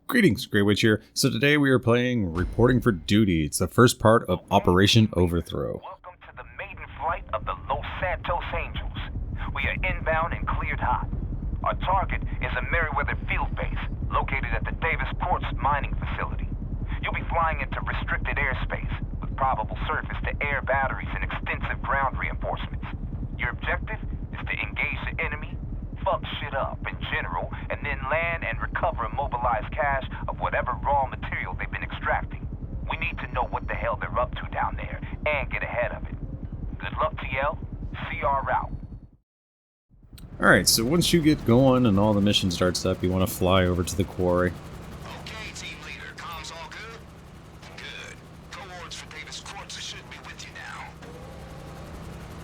Greetings, Grey Witch here. So today we are playing Reporting for Duty. It's the first part of Operation Overthrow. Welcome to the maiden flight of the Los Santos Angels. We are inbound and cleared hot. Our target is a Merriweather field base located at the Davis Ports mining facility. You'll be flying into restricted airspace with probable surface-to-air batteries and extensive ground reinforcements. Your objective is to engage the enemy, fuck shit up in general, and then land and recover and mobilize cache of whatever raw material they've been extracting. We need to know what the hell they're up to down there and get ahead of it. Good luck, TL. See y'all out. Alright, so once you get going and all the mission starts up, you want to fly over to the quarry. Okay, team leader. Comms all good? Good. Cohorts for Davis Ports should be with you now.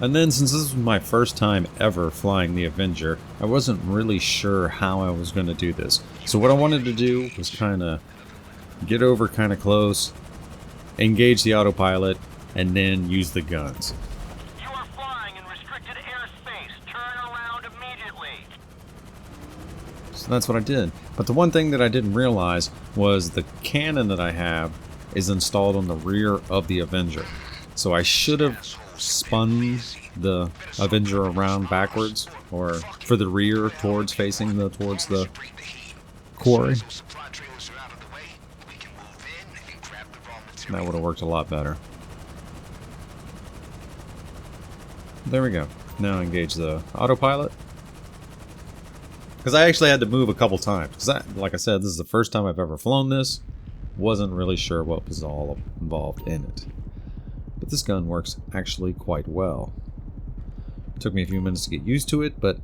And then, since this was my first time ever flying the Avenger, I wasn't really sure how I was going to do this. So what I wanted to do was kind of get over kind of close, engage the autopilot, and then use the guns. You are flying in restricted airspace. Turn around immediately. So that's what I did. But the one thing that I didn't realize was the cannon that I have is installed on the rear of the Avenger. So I should have spun the Avenger around backwards, or for the rear towards facing towards the quarry. That would have worked a lot better. There we go. Now engage the autopilot. Because I actually had to move a couple times. Because, like I said, this is the first time I've ever flown this. Wasn't really sure what was all involved in it. But this gun works actually quite well. It took me a few minutes to get used to it, but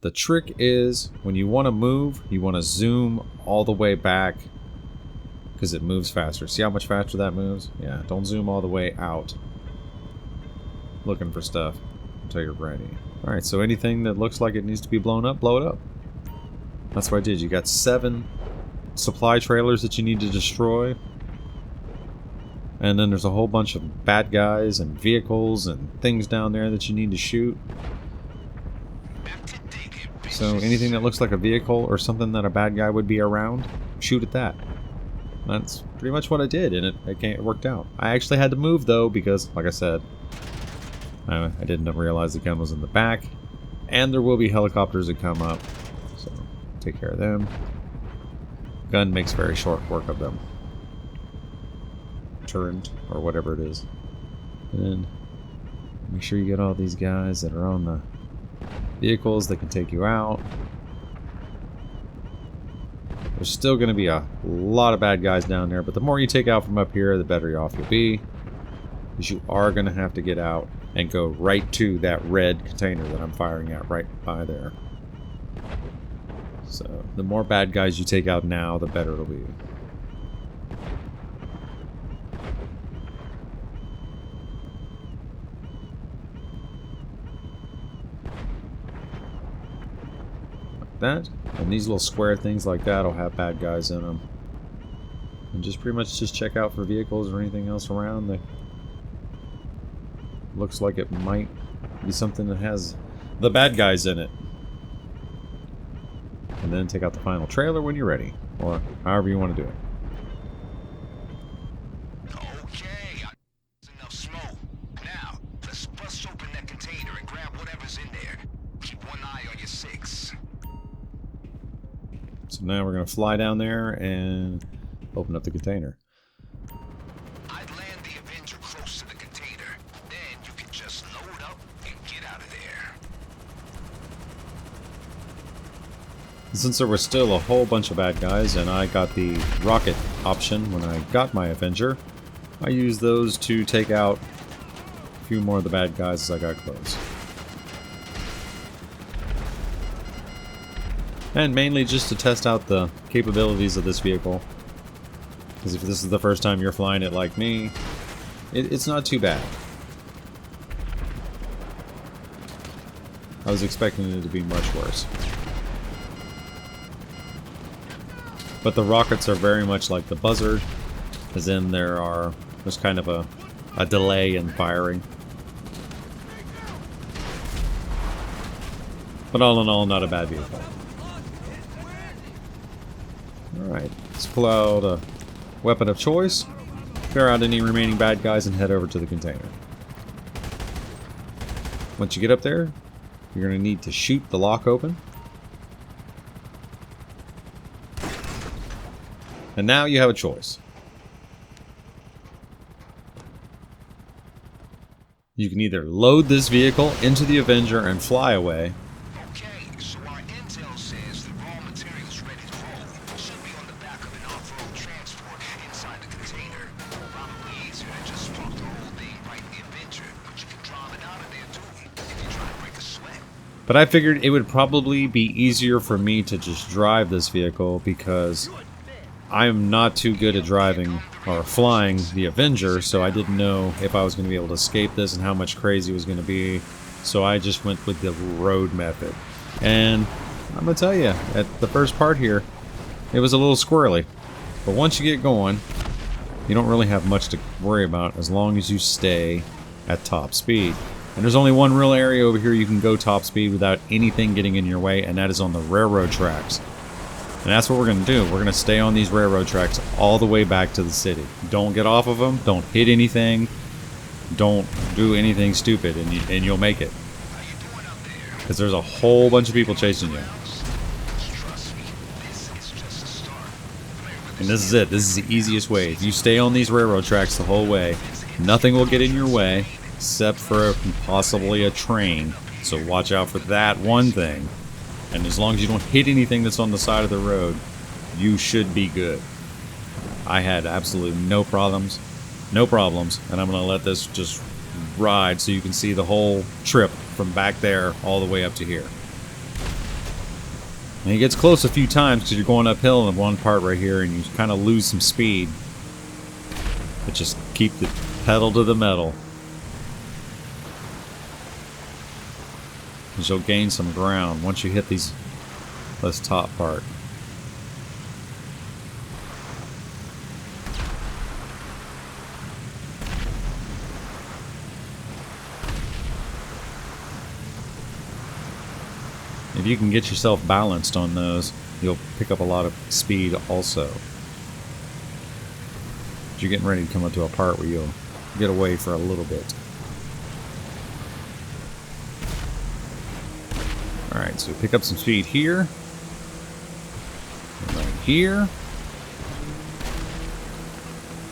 the trick is when you want to move, you want to zoom all the way back because it moves faster. See how much faster that moves? Yeah, don't zoom all the way out looking for stuff until you're ready. Alright, so anything that looks like it needs to be blown up, blow it up. That's what I did. You got 7 supply trailers that you need to destroy. And then there's a whole bunch of bad guys and vehicles and things down there that you need to shoot. So anything that looks like a vehicle or something that a bad guy would be around, shoot at that. That's pretty much what I did, and it worked out. I actually had to move, though, because, like I said, I didn't realize the gun was in the back. And there will be helicopters that come up, so take care of them. Gun makes very short work of them. Turret, or whatever it is. And make sure you get all these guys that are on the vehicles that can take you out. There's still going to be a lot of bad guys down there, but the more you take out from up here, the better off you'll be. Because you are going to have to get out and go right to that red container that I'm firing at right by there. So the more bad guys you take out now, the better it'll be. That, and these little square things like that will have bad guys in them. And just pretty much just check out for vehicles or anything else around that looks like it might be something that has the bad guys in it. And then take out the final trailer when you're ready, or however you want to do it. Okay, that's enough smoke. Now, let's bust open that container and grab whatever's in there. Keep one eye on your 6. So now we're going to fly down there and open up the container. I'd land the Avenger close to the container. Then you can just load up and get out of there. Since there was still a whole bunch of bad guys and I got the rocket option when I got my Avenger, I used those to take out a few more of the bad guys as I got close. And mainly just to test out the capabilities of this vehicle. Because if this is the first time you're flying it like me, it's not too bad. I was expecting it to be much worse. But the rockets are very much like the Buzzard, as in there's kind of a delay in firing. But all in all, not a bad vehicle. Alright, let's pull out a weapon of choice, clear out any remaining bad guys, and head over to the container. Once you get up there, you're going to need to shoot the lock open. And now you have a choice. You can either load this vehicle into the Avenger and fly away. Okay, so our intel says the raw material's ready to roll. Should be on the back of an off-road transport inside the container. Probably easier to just plug the whole thing right in the Avenger, but you can drive it out of there too if you try to break a sweat. But I figured it would probably be easier for me to just drive this vehicle because I'm not too good at driving or flying the Avenger, so I didn't know if I was going to be able to escape this and how much crazy it was going to be. So I just went with the road method. And I'm going to tell you, at the first part here, it was a little squirrely. But once you get going, you don't really have much to worry about as long as you stay at top speed. And there's only one real area over here you can go top speed without anything getting in your way, and that is on the railroad tracks. And that's what we're going to do. We're going to stay on these railroad tracks all the way back to the city. Don't get off of them. Don't hit anything. Don't do anything stupid, and you'll make it. Because there's a whole bunch of people chasing you. And this is it. This is the easiest way. If you stay on these railroad tracks the whole way, nothing will get in your way except for possibly a train. So watch out for that one thing. And as long as you don't hit anything that's on the side of the road, you should be good. I had absolutely no problems, and I'm going to let this just ride so you can see the whole trip from back there all the way up to here. And it gets close a few times because you're going uphill in one part right here and you kind of lose some speed. But just keep the pedal to the metal. You'll gain some ground once you hit this top part. If you can get yourself balanced on those, you'll pick up a lot of speed also. But you're getting ready to come up to a part where you'll get away for a little bit. Alright, so pick up some speed here. Right here.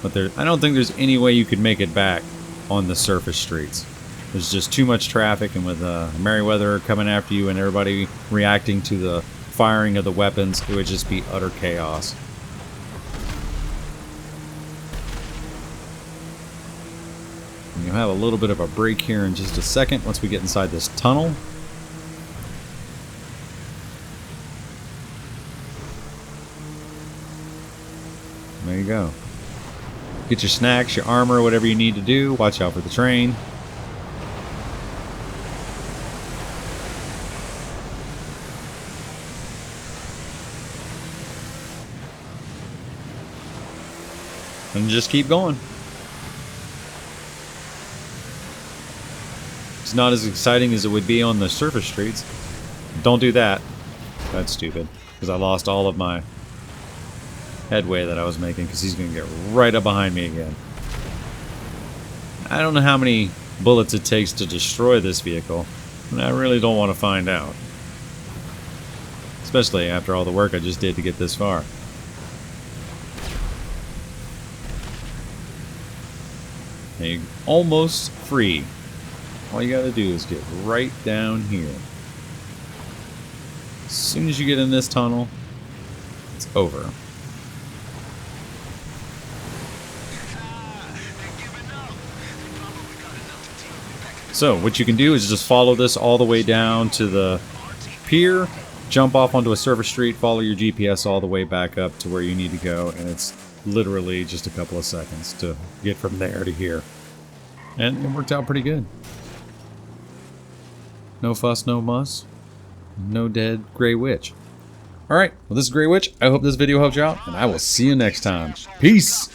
But I don't think there's any way you could make it back on the surface streets. There's just too much traffic, and with Merryweather coming after you and everybody reacting to the firing of the weapons, it would just be utter chaos. And you'll have a little bit of a break here in just a second once we get inside this tunnel. There you go. Get your snacks, your armor, whatever you need to do. Watch out for the train. And just keep going. It's not as exciting as it would be on the surface streets. Don't do that. That's stupid. Because I lost all of my headway that I was making because he's going to get right up behind me again. I don't know how many bullets it takes to destroy this vehicle, and I really don't want to find out. Especially after all the work I just did to get this far. Now you're almost free. All you gotta do is get right down here. As soon as you get in this tunnel, it's over. So what you can do is just follow this all the way down to the pier, jump off onto a surface street, follow your GPS all the way back up to where you need to go, and it's literally just a couple of seconds to get from there to here. And it worked out pretty good. No fuss, no muss. No dead Grey Witch. Alright, well this is Grey Witch. I hope this video helped you out, and I will see you next time. Peace!